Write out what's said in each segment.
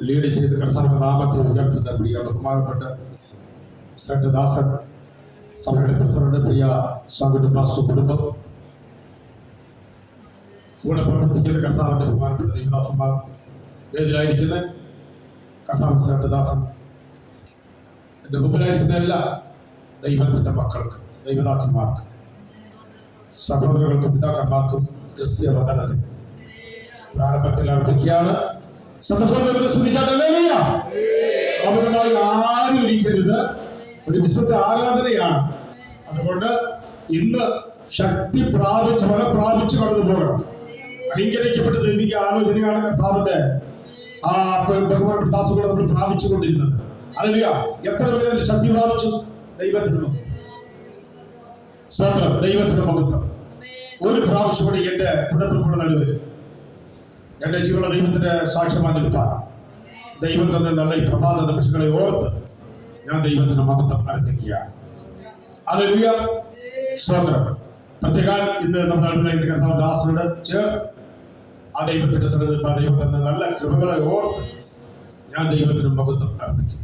Lead ചെയ്ത് കർത്താവിന്റെ നാമത്തെ ഉയർത്തുന്ന പ്രിയ ബഹുമാനപ്പെട്ട സെന്റ് ദാസൻ സഭയുടെ പ്രസിഡന്റ്, പ്രിയ സ്വാഗത പാസ്റ്റർ കുടുംബം, കൂടെ പ്രവർത്തിക്കുന്ന കർത്താവിന്റെ ബഹുമാനപ്പെട്ട ദൈവദാസന്മാർ, വേദിയിലായിരിക്കുന്ന കർത്താവ് സെന്റ് ദാസൻ, എൻ്റെ മുമ്പിലായിരിക്കുന്ന എല്ലാ ദൈവത്തിൻ്റെ മക്കൾക്ക്, ദൈവദാസന്മാർക്ക്, സഹോദരങ്ങൾക്കും പിതാക്കന്മാർക്കും ക്രിസ്തീയ വന്ദനത്തിൽ പ്രാരംഭത്തിൽ അർപ്പിക്കുകയാണ്. അവരുമായി ആരും ഇരിക്കരുത്. ഒരു വിശുദ്ധ ആരാധനയാണ്. അതുകൊണ്ട് ഇന്ന് ശക്തി പ്രാപിച്ച് പ്രാപിച്ച് കടന്നു പോകണം. അനുഗ്രഹിക്കപ്പെട്ട ദൈവിക ആലോചനയാണ് കർത്താവിന്റെ ആ ബഹുമാനപ്പെട്ട ദാസുകളെ നമ്മൾ പ്രാപിച്ചുകൊണ്ടിരുന്നത്. അല്ലെങ്കിൽ എത്ര പേര് ശക്തി പ്രാപിച്ചു? ദൈവത്തിന് സ്വന്തം, ദൈവത്തിന്റെ മഹത്വം. ഒരു പ്രാവശ്യം കൂടി എന്റെ കുടുംബങ്ങളുടെ നടുവിൽ എന്റെ ജീവന ദൈവത്തിന്റെ സാക്ഷ്യമായി നിൽപ്പാൻ ദൈവം തന്നെ നല്ല ഈ പ്രഭാത നിമിഷങ്ങളെ ഓർത്ത് ഞാൻ ദൈവത്തിന്റെ മഹത്വം അർപ്പിക്കുകയാണ്. ഹല്ലേലൂയ, സ്തോത്രം. പ്രത്യേകം ഇന്ന് നമ്മുടെ കർത്താവ് ദാസനോട് ചേർന്ന് ആ ദൈവത്തിന്റെ സ്ഥലത്ത് ദൈവം തന്ന നല്ല കൃപകളെ ഓർത്ത് ഞാൻ ദൈവത്തിന് മഹത്വം അർപ്പിക്കും.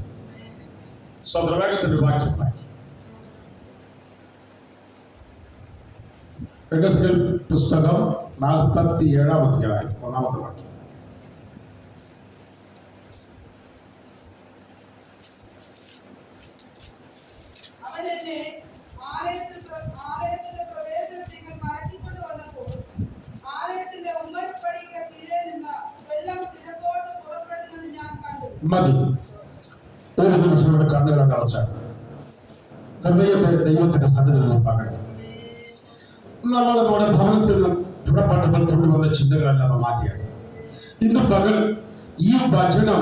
സ്വന്തവേഗത്തിന്റെ വാക്യമായി പുസ്തകം 47-ാം അധ്യായം 1-ാമത്തെ വാക്യം. മതി, ഒരു നിമിഷം ഇവിടെ കണ്ണുകളെ അടച്ചാൽ ഹൃദയത്തെ ദൈവത്തിന്റെ സന്നിധിയിൽ പകരം നമ്മൾ നമ്മുടെ ഭവനത്തിൽ നിന്ന് പുറപ്പെട്ടപ്പോൾ കൊണ്ടുവന്ന ചിന്തകളെല്ലാം മാറ്റിയാണ്. ഇന്ന് പകൽ ഈ വചനം,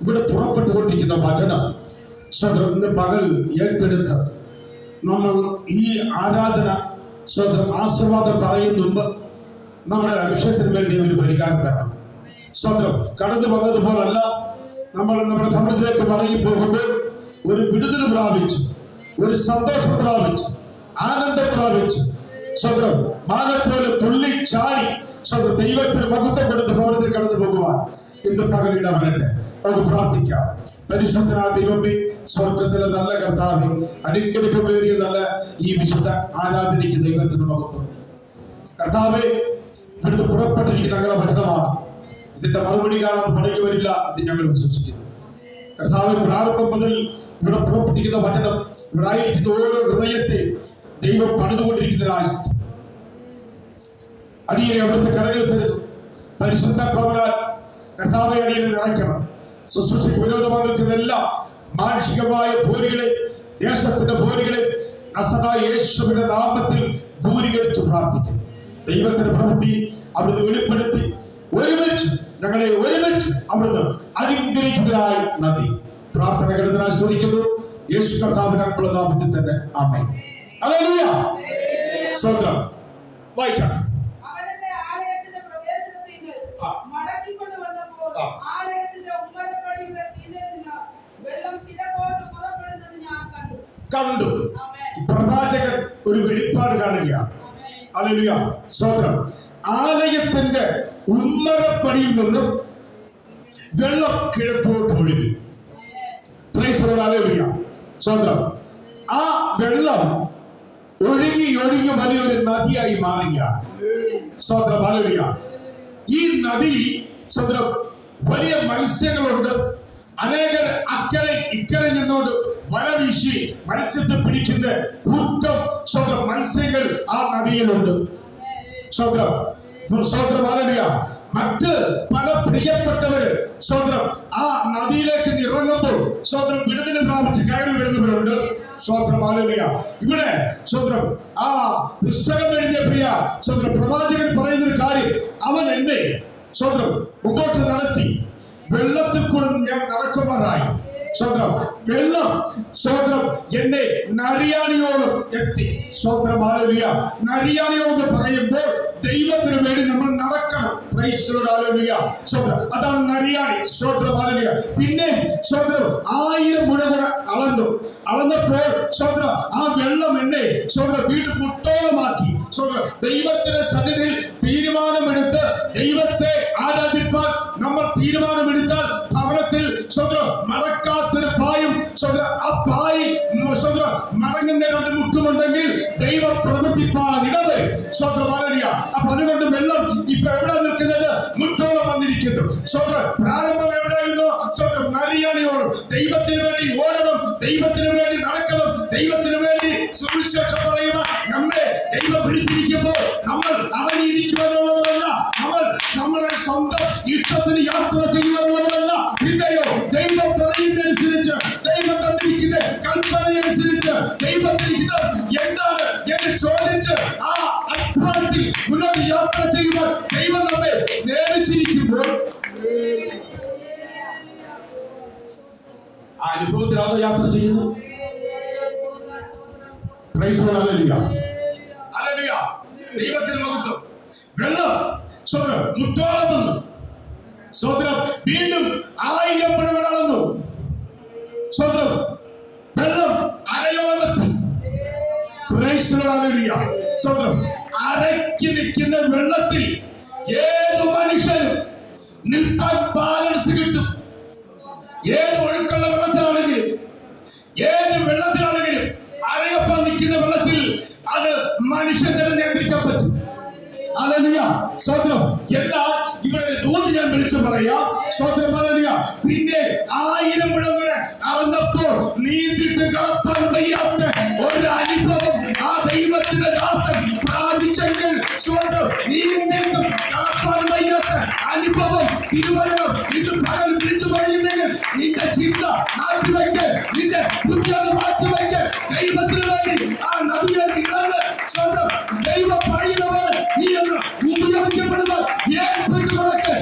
ഇവിടെ പുറപ്പെട്ടുകൊണ്ടിരിക്കുന്ന വചനം സ്വതന്ത്രം ഇന്ന് പകൽ ഏറ്റെടുത്ത് നമ്മൾ ഈ ആരാധന സ്വതന്ത്രം ആശീർവാദം പറയുന്ന മുമ്പ് നമ്മുടെ വിഷയത്തിന് വേണ്ടി ഒരു പരിഹാരം തരണം. സ്വതന്ത്രം കടന്നു വന്നതുപോലല്ല, നമ്മൾ നമ്മുടെ ഭവനത്തിലേക്ക് മടങ്ങി പോകുമ്പോൾ ഒരു വിടുതൽ പ്രാപിച്ച്, ഒരു സന്തോഷം പ്രാപിച്ച്, ആനന്ദം പ്രാപിച്ച്, സ്വന്തം മാനെ പോലെ തുള്ളി ചാടി സ്വന്തം ദൈവത്തിന് മഹത്വം കൊടുത്ത് ഭവനത്തിൽ കടന്നു പോകുവാൻ ഇന്ന് പകലിട വരട്ടെ. നമുക്ക് പ്രാർത്ഥിക്കാം. പരിശുദ്ധനായ ദൈവമേ, സ്വർഗത്തിലെ നല്ല കർത്താവേ, അനുഗ്രഹമേറിയ നല്ല ഈ വിശുദ്ധ ആരാധനയ്ക്ക് ദൈവത്തിന് മഹത്വം. കർത്താവേ, ഇവിടുന്ന് പുറപ്പെട്ടിരിക്കുന്ന ഞങ്ങളുടെ വചനമാണ്. ഇതിന്റെ മറുപടി കാണാതെ മടങ്ങി വരില്ല എന്ന് ഞങ്ങൾ വിശ്വസിക്കുന്നു. കർത്താവേ, പ്രാരംഭം മുതൽ ഇവിടെ പുറപ്പെട്ടിരിക്കുന്ന വചനം ഇവിടെ ആയിരിക്കുന്ന ഓരോ ഹൃദയത്തെ ദൈവം പണിതുകൊണ്ടിരിക്കുന്ന അടിയനെ അവിടുത്തെ കരകളിൽ തരുന്നു. പരിശുദ്ധ പ്രവനാൽ കർത്താവെ അടിയനെ നിറയ്ക്കണം. ശുശ്രൂഷയ്ക്ക് വിരോധമായി നിൽക്കുന്ന എല്ലാ മാനുഷികമായ പോരുകളെ, ദേശത്തിന്റെ പോരുകളെ നസറായ യേശുവിന്റെ നാമത്തിൽ ദൂരീകരിച്ച് പ്രാർത്ഥിക്കും. ദൈവത്തിന്റെ പ്രവൃത്തി അവിടുന്ന് വെളിപ്പെടുത്തി ഞങ്ങളെ ഒരുമിച്ച് അവിടുന്ന് അനുഗ്രഹിക്കുന്നതിനായി നന്ദി. പ്രാർത്ഥന കേട്ടതിനായി സ്തുതിക്കുന്നു. യേശു കർത്താവിനുള്ള നാമത്തിൽ തന്നെ ആമേൻ. ഹല്ലേലൂയ, സ്തോത്രം. വായിക്കാം. അവന്റെ ആലയത്തിന്റെ പ്രവേശനത്തിങ്കൽ മടക്കിക്കൊണ്ടുവന്നപ്പോൾ ആലയത്തിന്റെ ഉമ്മരപ്പടിയുടെ കീഴിൽ നിന്ന് വെള്ളം കിഴക്കോട്ട് പുറപ്പെടുന്നത് ഞാൻ കണ്ടു. പ്രവാചകൻ ഒരു വെളിപ്പാട് കാണുകയാണ്. ഹല്ലേലൂയ, സ്തോത്രം. ആലയത്തിന്റെ ഉമ്മരപ്പടിയിൽ നിന്നും വെള്ളം കിഴക്കോട്ട് ഒഴുകി. Praise the Lord. ഹല്ലേലൂയ, സ്തോത്രം. ആ വെള്ളം ഒഴുകി വലിയൊരു നദിയായി മാറുകയാണ്. സ്തോത്രം. ഹല്ലേലൂയ. ഈ നദിയിൽ സ്തോത്രം വലിയ മത്സ്യങ്ങളുണ്ട്. അനേകർ അക്കരെ ഇക്കരെ നിന്നോട് വല വീശി മത്സ്യത്തെ പിടിക്കുന്ന കൂട്ടം സ്തോത്രം മത്സ്യങ്ങൾ ആ നദിയിലുണ്ട്. സ്തോത്രം. സ്തോത്രം. ഹല്ലേലൂയ. മറ്റ് പല പ്രിയപ്പെട്ടവര് സ്തോത്രം ആ നദിയിലേക്ക് ഇറങ്ങുമ്പോൾ സ്തോത്രം വിടുതൽ പ്രാപിച്ച് കയറി വരുന്നവരുണ്ട്. സ്തോത്രം. ഹല്ലേലൂയ. ഇവിടെ സ്തോത്രം ആ പുസ്തകം എഴുതിയ പ്രിയ സ്തോത്രം പ്രവാചകൻ പറയുന്നൊരു കാര്യം, അവൻ എന്നെ സ്തോത്രം മുമ്പോട്ട് നടത്തി വെള്ളത്തിൽ കൂടെ ഞാൻ നടക്കുമാറായി. സ്തോത്രം. വെള്ളം സ്തോത്രം എന്നെ നരിയാണിയോളം എത്തി. സ്തോത്രം. ഹല്ലേലൂയ. നരിയാണിയോട് പറയുമ്പോൾ ദൈവത്തിന് വേണ്ടി നമ്മൾ നടക്കണം. Praise the Lord. ഹല്ലേലൂയ. സ്തോത്രം. അതാണ് നരിയാണി. സ്തോത്രം. ഹല്ലേലൂയ. പിന്നെ സ്തോത്രം 1000 മുഴ അളന്നപ്പോൾ സ്തോത്രം ആ വെള്ളം എന്നെ സ്തോത്രം വീട് മുട്ടോളമാക്കി. സ്തോത്രം. ദൈവത്തിന്റെ സന്നിധിയിൽ തീരുമാനമെടുത്ത് ദൈവത്തെ ആരാധിപ്പാൻ നമ്മൾ തീരുമാനമെടുത്താൽ ഭവനത്തിൽ സ്വന്തം മടക്കാത്തൊരു പായും സ്വന്തം ആ പായി സ്വന്തം മടങ്ങുന്ന രണ്ട് മുട്ടുമുണ്ടെങ്കിൽ ദൈവം പ്രവർത്തിപ്പാൻ ഇടവരും. സ്വന്തം അറിയ. അപ്പൊ അതുകൊണ്ട് വെള്ളം ഇപ്പൊ എവിടെ നിൽക്കുന്നത്? മുട്ടോളം വന്നിരിക്കുന്നു. സ്വന്തം പ്രാരംഭം എവിടെയായിരുന്നു? സ്വന്തം നരിയാണിയോടും ദൈവത്തിന് വേണ്ടി ഓടണം, ദൈവത്തിന് വേണ്ടി നടക്കണം, ദൈവത്തിന് വേണ്ടി സുവിശേഷം പറയുക. നമ്മെ ദൈവം പിടിച്ചിരിക്കുമ്പോൾ നമ്മൾ അടങ്ങിയിരിക്കുവാനുള്ളവരല്ല, നമ്മൾ നമ്മുടെ സ്വന്തം ഇഷ്ടത്തിന് യാത്ര ചെയ്യുവാനുള്ളവരല്ല. പിന്നെയോ ദൈവം പറയുന്നതനുസരിച്ച്, ദൈവം തന്നിരിക്കുന്ന കൽപ്പനയനുസരിച്ച് ദൈവത്തിന് ഇത് എന്താണ് എന്ന് ചോദിച്ച് ആ അധ്വാനത്തിൽ മുന്നോട്ട് യാത്ര ചെയ്യുവാൻ ദൈവം നമ്മെ നിയമിച്ചിരിക്കുമ്പോൾ ആ അനുഭവത്തിലാണോ യാത്ര ചെയ്യുന്നു? ദൈവത്തിന് മഹത്വം. വെള്ളം സ്വന്തം മുട്ടോളം വന്നു. സ്വന്തം വീണ്ടും 1000 മുഴം അളന്നു. സ്വന്തം വെള്ളം അരയോളം എത്തി. സ്വന്തം അരയ്ക്ക് നിൽക്കുന്ന വെള്ളത്തിൽ ഏത് മനുഷ്യനും നിൽക്കാൻ ബാലൻസ് കിട്ടും. ഏത് ഒഴുക്കുള്ള വെള്ളത്തിലാണെങ്കിലും, ഏത് വെള്ളത്തിലാണെങ്കിലും അരയപ്പം നിൽക്കുന്ന വെള്ളത്തിൽ അത് മനുഷ്യൻ തന്നെ നിയന്ത്രിക്കാൻ പറ്റും. ഹല്ലേലൂയ. സ്വന്തം എന്നാൽ ഇവിടെ ദൂത് ഞാൻ വിളിച്ചു പറയാം. സ്വന്തം ഹല്ലേലൂയ. പിന്നെ 1000 മുഴം കൂടെ അളന്നപ്പോൾ നീന്തിട്ട് കടപ്പാൻ വയ്യാത്ത ഒരു അനുഭവം ആ ദൈവത്തിന്റെ ദാസൻ പ്രാപിച്ചെങ്കിൽ സ്വന്തം നീന്തിട്ടും കടപ്പാൻ വയ്യാത്ത അനുഭവം തിരുവചനം ഇത് പകൽ വിളിച്ചു പറയുന്നെങ്കിൽ നിന്റെ ചിന്ത മാറ്റിവെക്ക്, നിന്റെ ബുദ്ധിയൊന്ന് മാറ്റിവെക്ക്. ദൈവത്തിന് വേണ്ടി ആ നദിയിലേക്ക് ഇറങ്ങ്. സ്വന്തം ദൈവം പറയുന്നവരെ നീ ഒന്ന് ഉപയോഗിക്കപ്പെടുക, ഏൽപ്പിച്ചു കൊടുക്ക്.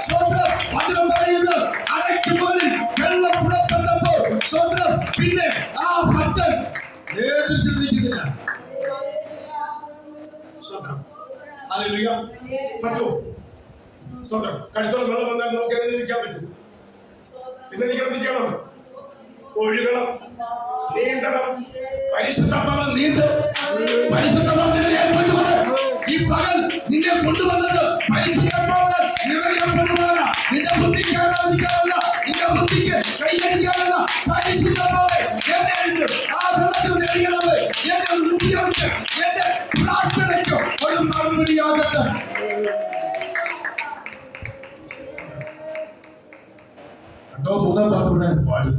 സ്വന്തം വചനം പറയുന്നത് അരയ്ക്ക് മുകളിൽ വെള്ളം പുറപ്പെട്ടപ്പോൾ സ്വന്തം പിന്നെ ആ ഭക്തൻ നേതൃത്വത്തിരിക്കുന്നില്ല. ഹല്ലേലൂയ. പറ്റുമോ? സ്വന്തം കഴുത്തോളം വെള്ളം വന്നാൽ നമുക്ക് എങ്ങനെ നിൽക്കാൻ പറ്റും? പിന്നെ നിൽക്കണം, ഒഴുകണം, നീന്തണം. പരിശുദ്ധാത്മാവ് നീന്ത്. പരിശുദ്ധാത്മാവിനെ ഏൽപ്പിച്ചുകൊണ്ട് ഈ പകൽ നിന്നെ കൊണ്ടുവന്നത് പരിശുദ്ധാത്മാവിനെ നിറയപ്പെടുവാനാ. നിന്റെ ബുദ്ധിക്കാരല്ല, നിന്റെ ബുദ്ധിക്ക് കൈയടിക്കാനല്ല. പരിശുദ്ധാത്മാവെ എന്നെ എടുത്ത് ആ വെള്ളത്തിൽ നിറയണമേ. എന്നെ ഉപയോഗിച്ച് എന്റെ പ്രാർത്ഥനയ്ക്ക് ഒരു മറുപടിയാകട്ടെ. രണ്ടോ മൂന്നോ പാത്രയുടെ പാടി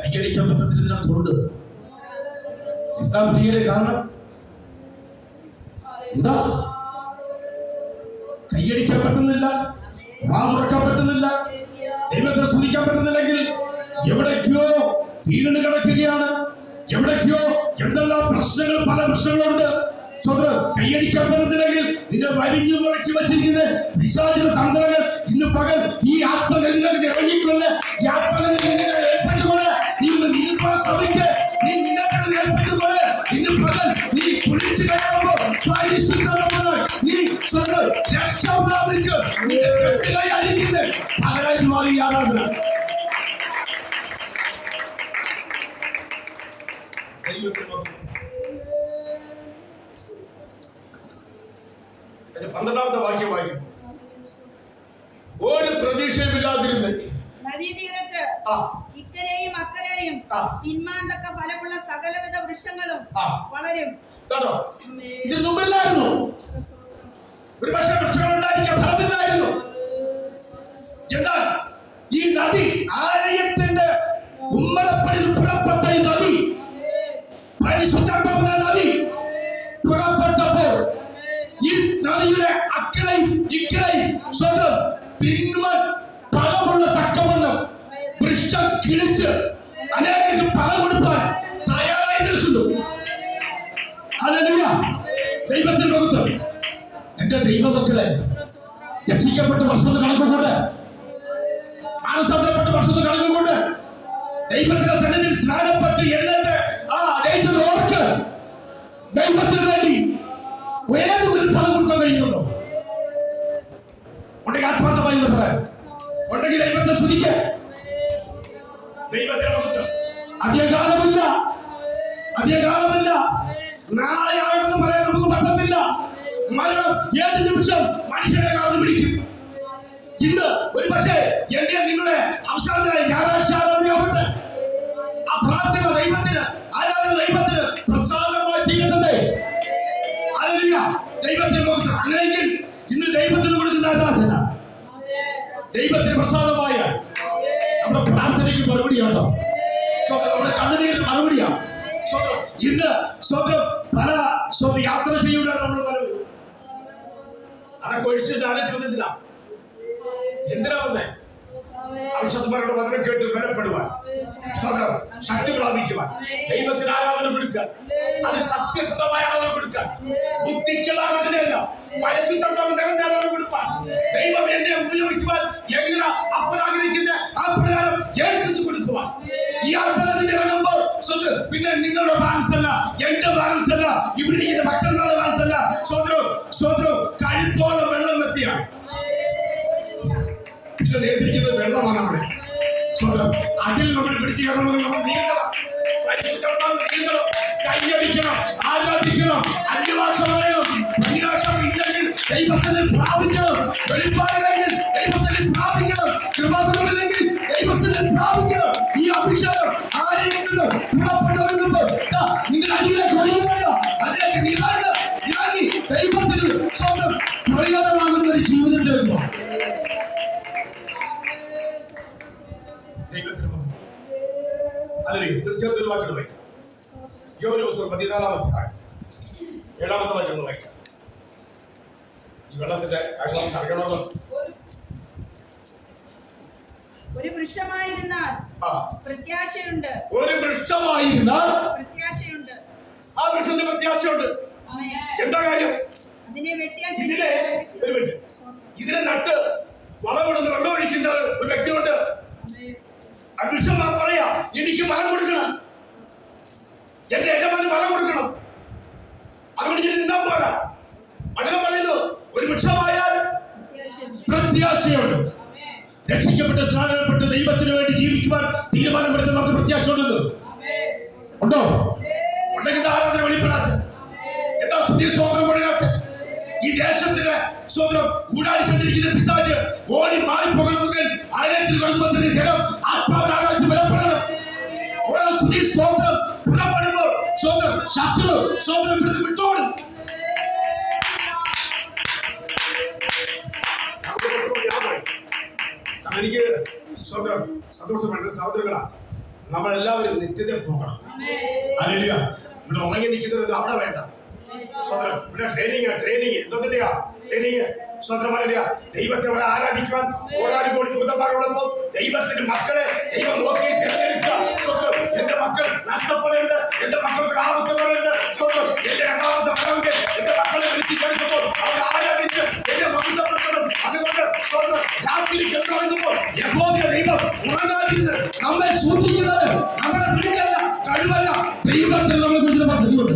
കൈയടിക്കാൻ പറ്റത്തില്ല. എന്താ പ്രിയരെ കാരണം? എന്താ കൈയടിക്കാൻ പറ്റുന്നില്ല, വാതുറക്കാൻ പറ്റുന്നില്ല, ദൈവത്തെ സ്തുതിക്കാൻ പറ്റുന്നില്ലെങ്കിൽ എവിടേക്കോ വീണ് കിടക്കുകയാണ്. എവിടേക്കോ എന്തെല്ലാം പ്രശ്നങ്ങൾ, പല പ്രശ്നങ്ങളുണ്ട്. കൈയടിക്കാൻ പറ്റുന്നില്ലെങ്കിൽ നിന്നെ വരിഞ്ഞു മുറക്കി വെച്ചിരിക്കുന്ന പിശാചിന്റെ തന്ത്രങ്ങൾ ഇന്ന് പകൽ ഈ ആത്മഗതിയിലേക്ക് ഇറങ്ങിക്കൊണ്ട് ഈ ആത്മഗതിയിൽ ഏൽപ്പിച്ചുകൊണ്ട് നീ ഒന്ന് നീക്കാൻ ശ്രമിക്ക്. നീ നിന്നെ തന്നെ ഏൽപ്പിച്ചുകൊണ്ട് ഇന്ന് പകൽ നീ കുളിച്ചു കഴിയുമ്പോൾ നീ സ്വന്തം രക്ഷ പ്രാപിച്ച് നിന്റെ കെട്ടുകൈ അഴിക്കുന്നത് പകരായി മാറി ആരാധന. പന്ത്രണ്ടാമത്തെ വാക്യം വായിക്കും. ഒരു പ്രതീക്ഷയുമില്ലാതിരുന്ന നദീതീരത്ത് ഇക്കരെയും അക്കരെയും തിന്മാന്തക്ക ഫലമുള്ള സകലവിധ വൃക്ഷങ്ങളും വളരും. കേട്ടോ, ഇതിന് മുമ്പില്ലായിരുന്നു. ഒരു പക്ഷേ വൃക്ഷങ്ങൾ ഉണ്ടായിരിക്കാൻ ഫലമില്ലായിരുന്നു. എന്നാൽ ഈ നദി ആലയത്തിന്റെ ഉമ്മറപ്പടി പുറപ്പെട്ട ഈ നദി, പരിശുദ്ധമായ നദി പുറപ്പെട്ടപ്പോൾ ഈ നദിയുടെ അക്കരയും ഇക്കരയും സ്വന്തം തിന്മൻ ഫലമുള്ള തക്കവണ്ണം വൃക്ഷം കിളിച്ച് അനേകം ഫലം കൊടുക്കാൻ തയ്യാറായി നിൽക്കുന്നു. ഹല്ലേലൂയ. ദൈവത്തിന്റെ മഹത്വം. എന്റെ ദൈവമക്കളെ, രക്ഷിക്കപ്പെട്ട് വർഷത്തെ കണക്കുകൊണ്ട്, മാനസാന്തരപ്പെട്ട് വർഷത്തെ കണക്കുകൊണ്ട്, ദൈവത്തിന്റെ സന്നിധിയിൽ സ്നാനപ്പെട്ട് എഴുന്നേറ്റ് ആ ഡേറ്റ് ഓർക്ക് ദൈവത്തിന് വേണ്ടി ഏതൊരു ഫലം കൊടുക്കാൻ കഴിയുന്നുണ്ടോ? ഉണ്ടെങ്കിൽ ആത്മാർത്ഥമായി പറയാം. ഉണ്ടെങ്കിൽ ദൈവത്തെ സ്തുതിക്ക. ദൈവത്തിന്റെ മഹത്വം. അധികകാലമില്ല, അധികകാലമില്ല. നാളെ ആണെന്ന് പറയാൻ നമുക്ക് പറ്റത്തില്ല. മരണം ഏത് നിമിഷം മനുഷ്യനെ കാലം പിടിക്കും. ഇന്ന് ഒരു പക്ഷേ എന്റെ നിങ്ങളുടെ അവസാനമായി ഞായറാഴ്ച ആരാധനയാവട്ടെ. ആ പ്രാർത്ഥന ദൈവത്തിന്, ആരാധന ദൈവത്തിന് പ്രസാദമായി തീരട്ടെ. ഹല്ലേലൂയ. ദൈവത്തിന് കൊടുക്കണം. അങ്ങനെയെങ്കിൽ ഇന്ന് ദൈവത്തിന് കൊടുക്കുന്ന ആരാധന ദൈവത്തിന് പ്രസാദമായ നമ്മുടെ പ്രാർത്ഥനയ്ക്ക് മറുപടിയാണോ? നമ്മുടെ കണ്ണുനീരിന് മറുപടിയാണ്. ഇന്ന് പല യാത്ര ചെയ്യൂടെ നമ്മൾ മറുപടി അതൊക്കെ ഒഴിച്ച് എന്തിനാ വന്നേ? അവിശുദ്ധന്മാരുടെ വചനം കേട്ട് ബലപ്പെടുവാൻ, ശക്തി പ്രാപിക്കുവാൻ, ദൈവത്തിന് ആരാധന കൊടുക്കാൻ, അത് സത്യസന്ധമായ ആരാധന കൊടുക്കാൻ, ബുദ്ധിക്കുള്ള ആരാധനയല്ല, പരിശുദ്ധമായ ആരാധന കൊടുക്കാൻ, ദൈവം എന്നെ ഉപയോഗിക്കുവാൻ എങ്ങനെ അപ്പനാഗ്രഹിക്കുന്ന ആ പ്രകാരം ഏൽപ്പിച്ചു കൊടുക്കുവാൻ. ഈ അർപ്പണത്തിൽ ഇറങ്ങുമ്പോൾ പിന്നെ നിങ്ങളുടെ ബാലൻസ് അല്ല, എന്റെ ബാലൻസ് അല്ല, ഇവിടെ മറ്റൊരാളുടെ ബാലൻസ് അല്ല. കഴുത്തോളം വെള്ളം എത്തിയാണ് പിന്നെ നേതിരിക്കുന്നത് വെള്ളമാണ്. അവിടെ അതിൽ നമ്മൾ പിടിച്ചു കയറണമെന്ന് നമ്മൾ നീന്തണം, കൈയടിക്കണം, ആരാധിക്കണം, അന്യഭാഷ പറയണം, അന്യഭാഷ ഇല്ലെങ്കിൽ ദൈവസ്ഥലിൽ പ്രാപിക്കണം, വെളിപ്പാടില്ലെങ്കിൽ ദൈവസ്ഥലിൽ പ്രാപിക്കണം, കൃപാകരമില്ലെങ്കിൽ ദൈവസ്ഥലിൽ പ്രാപിക്കണം. ഈ അഭിഷേകം ആരെയെങ്കിലും പുറപ്പെട്ടൊരുങ്ങുമ്പോൾ നിങ്ങൾ അതിലേക്ക് ഒഴുകുകയോ അതിലേക്ക് ഇറങ്ങി ദൈവത്തിന് സ്വന്തം പ്രയോജനമാകുന്ന ഒരു ജീവിതം തരുമ്പോൾ തീർച്ചയായിട്ടും വാക്കിട്ട് വായിക്കാം. യോബിന്റെ പുസ്തകം 14-ാം അധ്യായം 7-ാമത്തെ വാക്യം വായിക്കാം. ഈ വെള്ളത്തിന്റെ അറിയണമെന്ന് ഒരു വൃക്ഷമായിരുന്നാൽ പ്രത്യാശയുണ്ട്. ഒരു വൃക്ഷമായിരുന്നാൽ പ്രത്യാശയുണ്ട്. ആ വൃക്ഷത്തിന് പ്രത്യാശയുണ്ട്. എന്താ കാര്യം? ഇതിനെ നട്ട് വളമിടുന്ന വെള്ളം ഒഴിക്കുന്ന ഒരു വ്യക്തിയുണ്ട്. ആ വൃക്ഷം പറയാ, എനിക്ക് ഫലം കൊടുക്കണം, എന്റെ യജമാന് ഫലം കൊടുക്കണം, അതുകൊണ്ട് ഞാൻ നിന്നാ പോരാ. വചനം പറയുന്നു ഒരു വൃക്ഷമായാൽ പ്രത്യാശയുണ്ട്. രക്ഷിക്കപ്പെട്ട് സ്നാനപ്പെട്ട് ദൈവത്തിന് വേണ്ടി ജീവിക്കുവാൻ തീരുമാനമെടുത്ത് നമുക്ക് പ്രത്യാശ ഉണ്ടല്ലോ. ഉണ്ടോ? ഉണ്ടെങ്കിൽ ആരാധന വെളിപ്പെടാത്ത, എന്താ സ്തുതി സ്തോത്രം കൊടുക്കാത്ത? ഈ ദേശത്തിന് സ്വന്തം കൂടാടി സഞ്ചരിക്കുന്ന പിശാച് ഓടി മാറിപ്പോകണമെങ്കിൽ ആയിരത്തിൽ കൊണ്ടുവന്ന ജനം ആത്മാവിനാകാൻ ബലപ്പെടണം. ഓരോ സ്തുതി സ്തോത്രം പുറപ്പെടുമ്പോൾ സ്വന്തം ശത്രു സ്വന്തം വിട്ടോടും. എനിക്ക് സ്വന്തം സന്തോഷമുണ്ട്. സഹോദരങ്ങളാ, നമ്മളെല്ലാവരും നിത്യത പോകണം. ഹല്ലേലൂയ. ഇവിടെ ഉറങ്ങി നിൽക്കുന്നവർ അവിടെ വേണ്ട. സ്വന്തം ഇവിടെ ട്രെയിനിങ് എന്തോന്നില്ല ട്രെയിനിങ് സ്വന്തമാരില്ല. ദൈവത്തെ അവിടെ ആരാധിക്കുവാൻ ഓടാടി കോടി കുതന്മാരുള്ളപ്പോൾ ദൈവത്തിന്റെ മക്കളെ ദൈവം നോക്കി തിരഞ്ഞെടുക്കുക. സ്വന്തം എന്റെ മക്കൾ നഷ്ടപ്പെടരുത്, എന്റെ മക്കൾക്ക് ആപത്ത് വരരുത്. സ്വന്തം എന്റെ രണ്ടാമത്തെ മകൾക്ക് എന്റെ മക്കളെ വിളിച്ച് ചേർക്കുമ്പോൾ അവർ ആരാധിച്ച് എന്നെ മഹത്വപ്പെടുത്തണം. അതുകൊണ്ട് സ്വന്തം രാത്രി കിടന്നുറങ്ങുമ്പോൾ യഹോവ ദൈവം ഉറങ്ങാതിരുന്ന് നമ്മെ സൂക്ഷിക്കുന്നത് നമ്മുടെ പിടിക്കല്ല, കഴിവല്ല, ദൈവത്തിൽ നമ്മളെ കുറിച്ച് പദ്ധതിയുണ്ട്.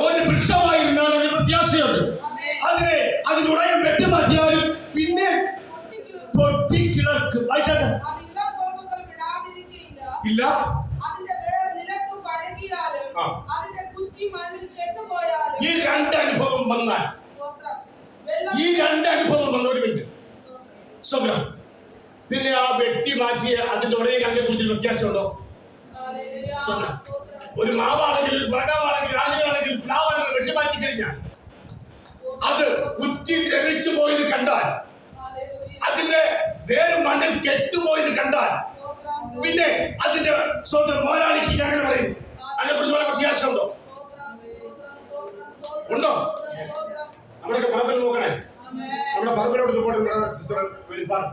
ഒരു വൃക്ഷമായിരുന്നാൽ ഒരു പ്രത്യാശയുണ്ട്. അതിനുടയം വെട്ടിമാറ്റിയാലും പിന്നെ പൊട്ടിക്കിളർക്കും. ഇല്ല, ഈ രണ്ട് അനുഭവം വന്നാൽ ഒരു മിനിറ്റ് സ്വപ്നം പിന്നെ ആ വ്യക്തി മാറ്റിയ അതിന്റെ ഉടനെ അതിനെ കുറിച്ച് വ്യത്യാസമുണ്ടോ? ഒരു മാവാണെങ്കിൽ മൃഗമാണെങ്കിൽ രാജനാണെങ്കിൽ പ്ലാവാണെങ്കിൽ വെട്ടിമാറ്റി കഴിഞ്ഞാൽ അത് കുറ്റി ദ്രവിച്ചു പോയത് കണ്ടാൽ, അതിന്റെ വേറെ മണ്ണിൽ കെട്ടുപോയത് കണ്ടാൽ പിന്നെ അതിന്റെ സ്വന്തം മോരാളിക്ക് അങ്ങനെ പറയുന്നു. അതിനെ കുറിച്ച് വളരെ വ്യത്യാസമുണ്ടോ? ഉണ്ടോ? നമ്മളൊക്കെ പറമ്പിൽ നോക്കണേ. നമ്മുടെ പറമ്പിലോട്ട് പോയിട്ട് വെളിപ്പാട്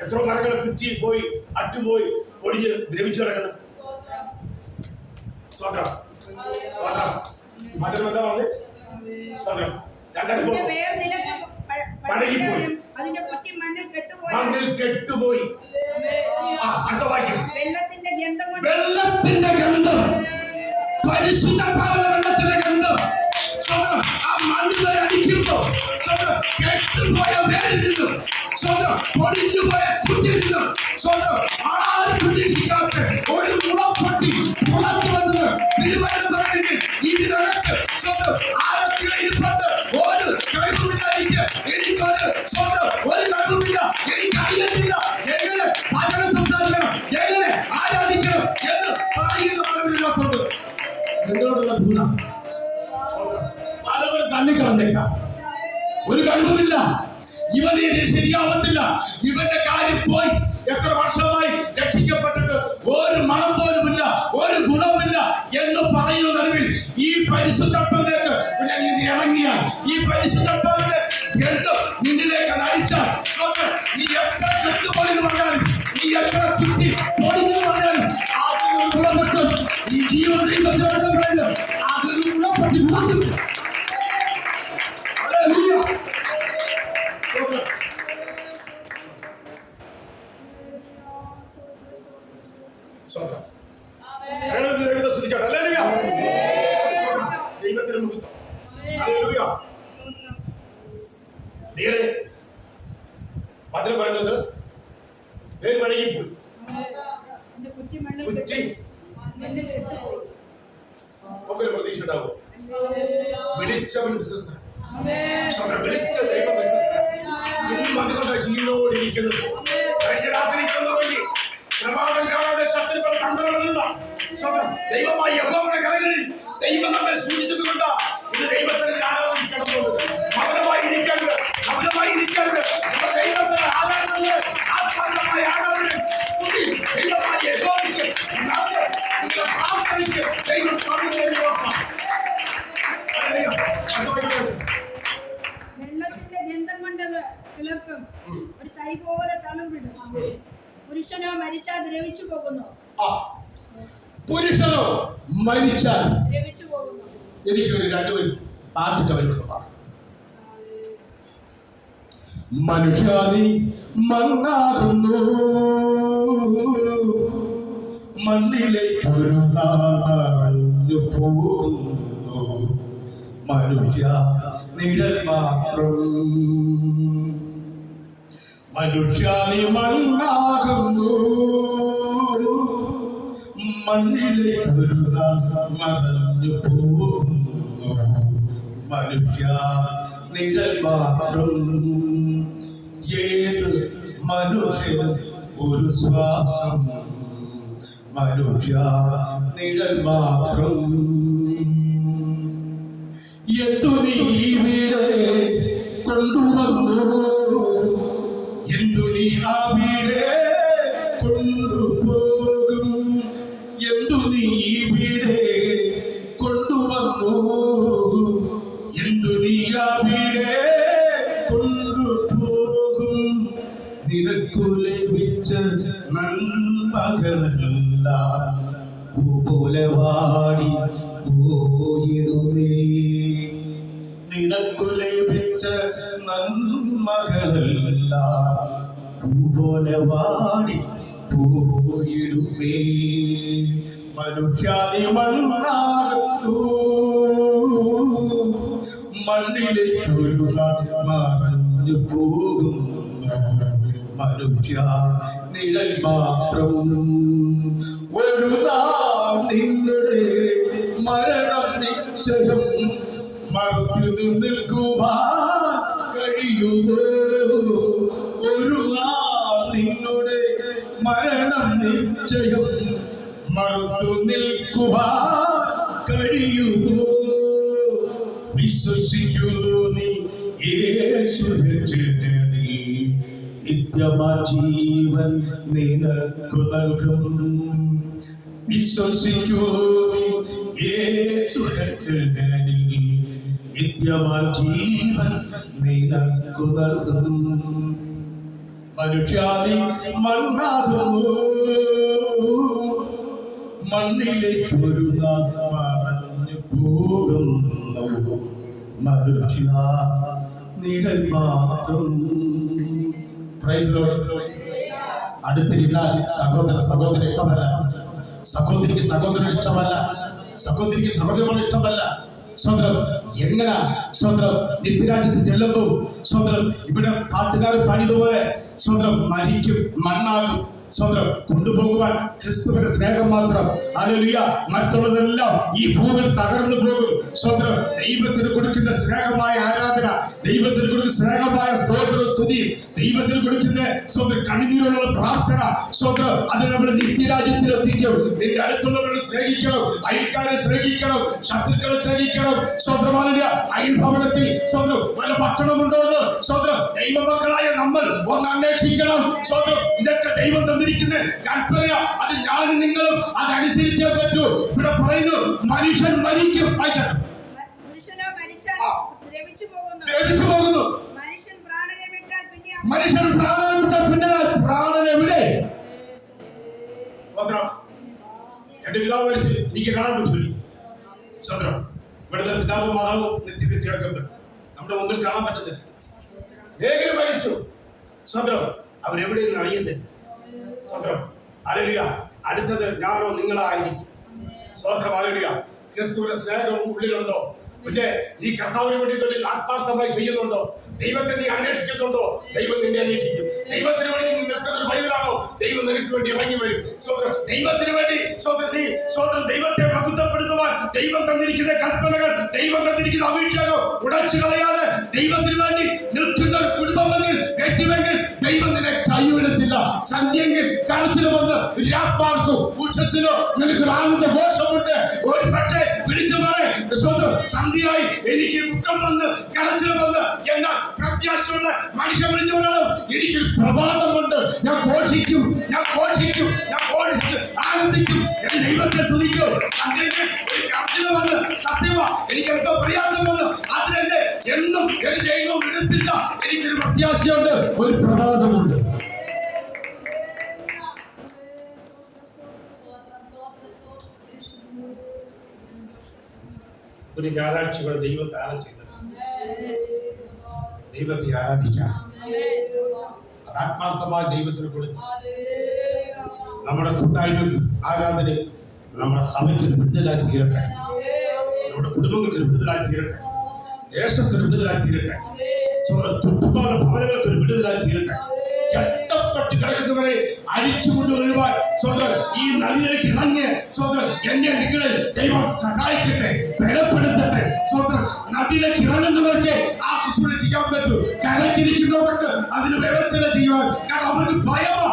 എത്ര മരങ്ങൾ കുറ്റി പോയി, അറ്റുപോയി, ഒടിഞ്ഞ് ദ്രവിച്ചു കിടക്കുന്നു. സ്വതന്ത്രം മറ്റൊരു എന്താ പറഞ്ഞത്? സ്വതന്ത്രം രണ്ടനുഭവം പഴകിപ്പോയി, മണ്ണിൽ കെട്ടുപോയി. അടുത്ത വാക്യം വെള്ളത്തിന്റെ ഗന്ധം, പരിശുദ്ധ വെള്ളത്തിന്റെ ഗന്ധം ആ മണ്ണിൽ അടിക്കുമ്പോ കെട്ടുപോയ വേരിരുന്നു, പൊടിഞ്ഞുപോയ കുറ്റിരുന്നു, ആരും പ്രതീക്ഷിക്കാത്ത ഒരു മുളപ്പൊട്ടി പുറത്തു വന്നത് തിരുവചനം പറയുന്നെങ്കിൽ ഇതിനകത്ത് സ്വന്തം ആരൊക്കെ ഇരിപ്പുണ്ട്. ഒരു കഴിവുമില്ല എനിക്കൊരു സ്വന്തം ഒരു കഴിവുമില്ല, എനിക്കറിയത്തില്ല എങ്ങനെ വചനം സംസാരിക്കണം, എങ്ങനെ ആരാധിക്കണം എന്ന് പറയുന്ന പലവരില്ലാത്തുണ്ട്. നിങ്ങളോടുള്ള ദൂരം പലവരും തള്ളിക്കളഞ്ഞേക്കാം. ഒരു കഴിവുമില്ല, ഇവന് ശരിയാവത്തില്ല, ഇവന്റെ കാര്യം പോയി. എത്ര വർഷമായി രക്ഷിക്കപ്പെട്ടിട്ട് ഒരു മണം പോലുമില്ല, ഒരു ഗുണമില്ല എന്ന് പറയുന്ന നടുവിൽ ഈ പരിശുദ്ധാത്മാവിലേക്ക് നീ ഇറങ്ങിയാൽ, ഈ പരിശുദ്ധാത്മാവിന്റെ ഗന്ധം നിന്നിലേക്ക് നടിച്ചാൽ, നീ എത്ര കെട്ടുപോയെന്ന് പറഞ്ഞാലും, നീ എത്ര കുട്ടി പൊടിഞ്ഞു പറഞ്ഞാലും അതിൽ ഗുണം കിട്ടും. ഈ ജീവൻ ദൈവത്തിനോട് പറയുന്നത് അതിൽ ഗുണപ്പെട്ട് ഗുണം കിട്ടും. വചനം പറയുന്നത് വഴങ്ങിപ്പോയി, പ്രതീക്ഷ ഉണ്ടാവും. വിളിച്ചവൻ വിശ്വസ്തൻ, വിളിച്ച ദൈവം വിശ്വസ്തൻ. ഇന്നും അതുകൊണ്ട് ജീവനോട് ഇരിക്കുന്നത്. കഴിഞ്ഞ രാത്രി വഴി പ്രഭാതം കാണാതെ ശത്രുക്കൾ കണ്ടുകൊള്ളുന്ന ദൈവമായി യഹോവയുടെ കരങ്ങളിൽ ദൈവം നമ്മെ സൂക്ഷിച്ചതുകൊണ്ട് ഇത് ദൈവത്തിന് ആരാധിക്കണമെന്നുണ്ട്. മൗനമായി ഇരിക്കരുത്, മൗനമായി ഇരിക്കരുത്. ദൈവത്തിന് ആരാധന, ആത്മാർത്ഥമായ ആരാധന ദൈവമായി യഹോവയ്ക്ക് പ്രാർത്ഥനയ്ക്ക് ദൈവം വെള്ളത്തിന്റെ ഗന്ധം കൊണ്ടത് കിളർക്കും, ഒരു തൈ പോലെ തളർവിടും. പുരുഷനോ മരിച്ചാൽ ദ്രവിച്ചു പോകുന്നു. പുരുഷനോ മരിച്ചാൽ ദ്രവിച്ചു പോകുന്നു. എനിക്കൊരു രണ്ടുപേരും പാട്ടിട്ട് വരുമെന്ന് പറഞ്ഞു. മനുഷ്യാദി മണ്ണാകുന്നു, മണ്ണിലേക്കൊരു നാളഞ്ഞു പോകുന്നു. മനുഷ്യ നിഴൽ മാത്രം, മനുഷ്യാദി മണ്ണാകുന്നു, മണ്ണിലേക്കൊരു നാൾ മറഞ്ഞു പോകുന്നു. മനുഷ്യ നിഴൽ മാത്രം, ഏത് മനുഷ്യനും ഒരു ശ്വാസം. മനുഷ്യ നിഴൽ മാത്രം, എന്തു നീ ഇവിടെ കൊണ്ടുവന്നു, എന്തു നീ അവിടെ കൊണ്ടുപോകും. എന്തു നീ ഇവിടെ കൊണ്ടുവന്നു, എന്തു നീ അവിടെ കൊണ്ടുപോകും. നിനക്കു ലഭിച്ച നന്മകളെല്ലാം പോലെ വാടി പോയിടുമേ. നിനക്കു ലഭിച്ച നന്മകളെല്ലാം പോലെ വാടി പോയിടുമേ. മനുഷ്യാദി മണ്ണാകുന്നു, മണ്ണിലേക്കൊരു മറഞ്ഞു പോകുന്നു. മനുഷ്യ നിഴൽ മാത്രം, ഒരു നാൾ നിങ്ങളുടെ മരണം നിശ്ചയം. മറുത്തു നിൽക്കുവാൻ കഴിയുമോ? ഒരു നാൾ നിങ്ങളുടെ മരണം നിശ്ചയം. മറുത്തു നിൽക്കുവാൻ കഴിയുമോ? വിശ്വസിക്കൂ നീ യേശുവിൽ, നിത്യമാ ജീവൻ നിനക്കു നൽകും. വിശ്വസിക്കൂ നീ യേശുവിൽ, നിത്യമാ ജീവൻ നിനക്കു നൽകും. മനുഷ്യാദി മണ്ണാകുന്നു, മണ്ണിലേക്കൊരു നാൾ മറഞ്ഞു പോകുന്നു. മനുഷ്യ നിഴൽ മാത്രം. അടുത്തിരുന്നാൽ സഹോദരൻ ഇഷ്ടമല്ല, സഹോദരിക്ക് സഹോദരൻ ഇഷ്ടമല്ല, സഹോദരിക്ക് സഹോദരനോട് ഇഷ്ടമല്ല. സ്വന്തം എങ്ങനെ സ്വന്തം നിത്യരാജ്യത്ത് ചെല്ലുമ്പോൾ സ്വന്തം ഇവിടെ പാട്ടുകാർ പാടിയതുപോലെ സ്വന്തം മരിക്കും, മണ്ണാകും. സ്വന്തം കൊണ്ടുപോകുവാൻ ക്രിസ്തുവിന്റെ സ്നേഹം മാത്രം. ഹല്ലേലൂയ. മറ്റുള്ളതെല്ലാം ഈ ഭൂമിയിൽ തകർന്നു പോകും. സ്വന്തം ദൈവത്തിന് കൊടുക്കുന്ന സ്നേഹമായ ആരാധന, ദൈവത്തിന് കൊടുക്കുന്ന സ്നേഹമായ സ്തോത്ര സ്തുതി, ദൈവത്തിന് കൊടുക്കുന്ന സ്വന്തം കണ്ണുനീരുള്ള പ്രാർത്ഥന, സ്വന്തം അത് നമ്മുടെ നിത്യരാജ്യത്തിൽ എത്തിക്കും. നിന്റെ അടുത്തുള്ളവരെ സ്നേഹിക്കണം, അയൽക്കാരെ സ്നേഹിക്കണം, ശത്രുക്കളെ സ്നേഹിക്കണം. സ്വന്തമായ അയൽഭവനത്തിൽ സ്വന്തം വല്ല ഭക്ഷണമുണ്ടോ എന്ന് സ്വന്തം ദൈവമക്കളായ നമ്മൾ ഒന്ന് അന്വേഷിക്കണം. സ്വന്തം ഇതൊക്കെ ദൈവം തന്നിരിക്കുന്ന കൽപ്പന, അത് ഞാനും നിങ്ങളും അതനുസരിച്ചേ പറ്റൂ. ഇവിടെ പറയുന്നു മനുഷ്യൻ മരിക്കും. പുരുഷനോ മരിച്ചാൽ ദ്രവിച്ചു പോകുന്നു. മനുഷ്യൻ പ്രാണനെ വിട്ടാൽ പിന്നെ പ്രാണനെവിടെ? എന്റെ പിതാവ് മരിച്ച് എനിക്ക് കാണാൻ പറ്റൂല. സ്വന്തം ഇവിടുത്തെ പിതാവും മാതാവും നിത്യത്തിൽ ചേർക്കപ്പെട്ടു നമ്മുടെ മുമ്പിൽ കാണാൻ പറ്റുന്നില്ല. ഏകരും മരിച്ചു. സ്വന്തം അവരെവിടെയെന്ന് അറിയുന്നില്ല. സ്വന്തം ഹല്ലേലൂയ. അടുത്തത് ഞാനോ നിങ്ങളോ ആയിരിക്കും. സ്വന്തം ഹല്ലേലൂയ. ക്രിസ്തുവിന്റെ സ്നേഹം ഉള്ളിലുണ്ടോ? പിന്നെ നീ കർത്താവിന് വേണ്ടി ആത്മാർത്ഥമായി ചെയ്യുന്നുണ്ടോ? ദൈവത്തെ നീ അന്വേഷിക്കുന്നുണ്ടോ? ദൈവം നിന്നെ അന്വേഷിക്കും. ദൈവത്തിന് വേണ്ടി നീ നിൽക്കുന്ന പൈതലാണോ? ദൈവം നിനക്ക് വേണ്ടി ഇറങ്ങി വരും. സ്വന്തം ദൈവത്തിന് വേണ്ടി നീ ദൈവത്തെ മഹത്വപ്പെടുത്തുവാൻ ദൈവം തന്നിരിക്കുന്ന കൽപ്പനകൾ, ദൈവം തന്നിരിക്കുന്ന അഭിഷേകം ഉടച്ചു കളയാതെ ദൈവത്തിന് വേണ്ടി നിൽക്കുന്ന കുടുംബമെങ്കിൽ, വ്യക്തിമെങ്കിൽ ദൈവം നിന്നെ കൈവിടത്തില്ല. സന്ധ്യയെങ്കിൽ കരച്ചില് വന്ന് രാപ്പാർക്കും ഉച്ചസിനോ നിനക്ക് ആനന്ദ ഘോഷമുണ്ട്. ഒരു പക്ഷേ വിളിച്ചു പറ സ്വന്തം സന്ധ്യയായി എനിക്ക് ദുഃഖം വന്ന് കരച്ചിൽ വന്ന് എന്നാൽ പ്രത്യാശയുള്ള മനുഷ്യ വിളിച്ചുകൊള്ളണം. എനിക്കൊരു പ്രഭാതമുണ്ട്. ഞാൻ ഘോഷിക്കും, ഘോഷിച്ച് ആനന്ദിക്കും, എന്റെ ദൈവത്തെ സ്തുതിക്കും. സന്ധ്യയ്ക്ക് ഒരു കരച്ചില് വന്ന് സത്യമാ എനിക്ക് എന്തോ പ്രയാസം വന്ന് അതിലെന്റെ എന്നും എന്റെ ദൈവം എടുത്തില്ല. എനിക്കൊരു പ്രത്യാശയുണ്ട്, ഒരു പ്രഭാതമുണ്ട്. ഒരു ഞായറാഴ്ചകൾ ദൈവം ദാനം ചെയ്തത് ദൈവത്തെ ആരാധിക്കാൻ ആത്മാർത്ഥമായി ദൈവത്തിന് കൊടുത്തു. നമ്മുടെ കൂട്ടായ്മ ആരാധന നമ്മുടെ സഭയ്ക്കൊരു വിടുതലായി തീരട്ടെ, നമ്മുടെ കുടുംബങ്ങൾക്ക് വിടുതലായി തീരട്ടെ, ദേശത്തിന് വിടുതലായി തീരട്ടെ, ചുറ്റുപാടുള്ള ഭവനങ്ങൾക്ക് ഒരു വിടുതലായി തീരട്ടെ. കെട്ടപ്പെട്ട് കിടക്കുന്നവരെ അഴിച്ചുകൊണ്ടുവരുവാൻ ഈ നദിയിലേക്ക് ഇറങ്ങി എന്നെ നിങ്ങളെ ദൈവം സഹായിക്കട്ടെ, ബലപ്പെടുത്തട്ടെ. നദിയിലേക്ക് ഇറങ്ങുന്നവർക്ക് ആ ശുശ്രൂഷ ചെയ്യാൻ പറ്റൂ. കരക്കിരിക്കുന്നവർക്ക് അതിന് വ്യവസ്ഥ ചെയ്യുവാൻ, കാരണം അവർക്ക് ഭയമാ.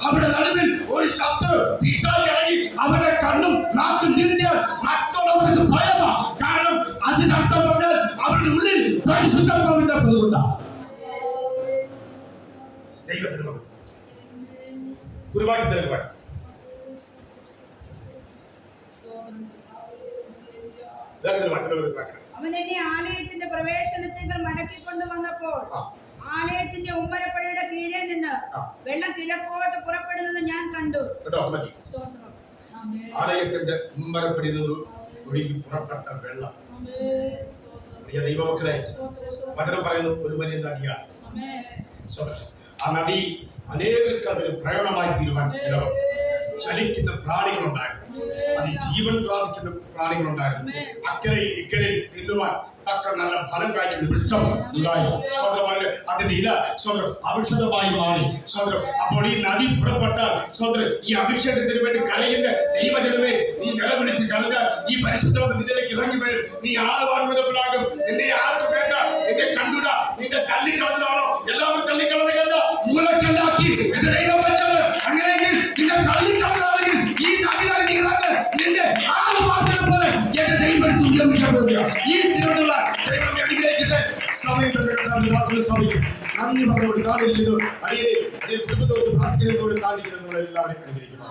അവരുടെ നടുവിൽ ഒരു ശത്രു പിശാച് ഇറങ്ങി അവരുടെ കണ്ണും നാക്കും തിരിഞ്ഞാൽ മറ്റുള്ളവർക്ക് ഭയമാ. കാരണം അതിനർത്ഥം പറഞ്ഞാൽ അവരുടെ ഉള്ളിൽ പരിശുദ്ധാത്മാവില്ലാത്തത് കൊണ്ടാണ്. ദൈവത്തിന് ഗുരുവാക്കി തരുവാൻ അവൻ എന്നെ ആലയത്തിന്റെ പ്രവേശനത്തിൽ മടക്കിക്കൊണ്ടു വന്നപ്പോൾ ആലയത്തിന്റെ ഉമ്മരപ്പടിയുടെ കീഴേ നിന്ന് വെള്ളം കിഴക്കോട്ട് പുറപ്പെടുന്നത് ഞാൻ കണ്ടു. ആലയത്തിന്റെ ഉമ്മരപ്പടി ഒഴുകി പുറപ്പെട്ട വെള്ളം. ദൈവമക്കളെ വചനം പറയുന്നു ഒരു വലിയ നദിയാണ്. ആ നദി അനേകർക്ക് അതൊരു പ്രയോജനമായി തീരുവാൻ ഇടവം. ചലിക്കുന്ന പ്രാണികളുണ്ടായിരുന്നു, അത് ജീവൻ പ്രാപിക്കുന്ന പ്രാണികളുണ്ടായിരുന്നു. അക്കരെ ഇക്കരെ തിന്നുവാൻ ഒക്കെ നല്ല ഫലം കായ്ക്കുന്ന വൃക്ഷം ഉണ്ടായി. അതിന്റെ ഇല ഔഷധമായി മാറി. അപ്പോൾ ഈ നദി പുറപ്പെട്ടാൽ ഈ അഭിഷേകത്തിന് വേണ്ടി കരയുന്ന ദൈവജനമേ, നീ നിലവിളിച്ച് കരഞ്ഞാൽ ഈ പരിശുദ്ധ നിന്നിലേക്ക് ഇറങ്ങി വരും. നീ ആളുവാൻവരപ്പെടാകും. നിന്നെ ആർക്ക് വേണ്ട, നിന്നെ കണ്ടുക, നിന്നെ തള്ളിക്കളഞ്ഞതാണോ? എല്ലാവരും തള്ളിക്കളഞ്ഞ മൂലക്കല്ലാക്കി എന്റെ ദൈവം വെച്ചത്. അങ്ങനെയെങ്കിൽ നിന്നെ തള്ളിക്കളഞ്ഞാണെങ്കിൽ ഈ നദിയിലേക്ക് ഇറങ്ങ്. നിന്റെ ആളുവാർത്തിനെ പോലെ എന്റെ ദൈവം തുല്യമിക്കാൻ പോവുക. ഈ തിരുവനുള്ള ദൈവം അനുഗ്രഹിക്കട്ടെ. സമയത്ത് സഭയ്ക്കും നന്ദി പറഞ്ഞുകൊണ്ട് താഴെ അടിയെ കുടുംബത്തോട് പ്രാർത്ഥിക്കുന്നതോട് താഴ്ന്നിരിക്കുന്ന എല്ലാവരെയും അനുഗ്രഹിക്കുന്നു.